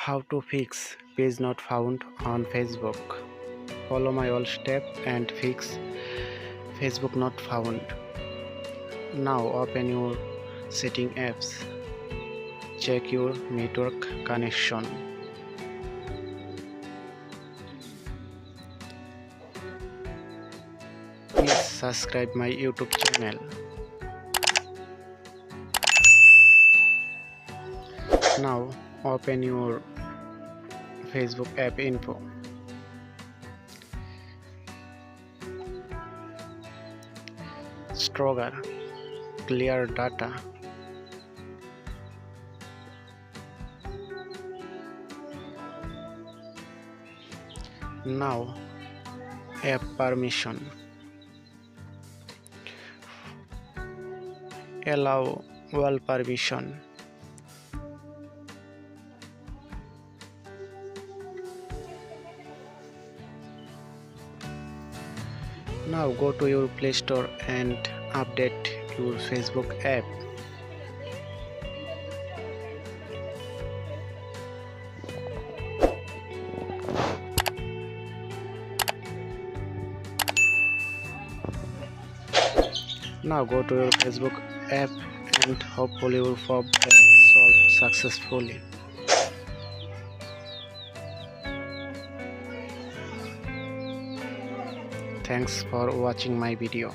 How to fix page not found on Facebook. Follow my all step and fix Facebook not found. Now open your setting apps. Check your network connection. Please subscribe my YouTube channel. Now open your Facebook app info. Stronger, clear data. Now app permission. Allow all permission. Now go to your Play Store and update your Facebook app. Now go to your Facebook app and hopefully your problem is solved successfully. Thanks for watching my video.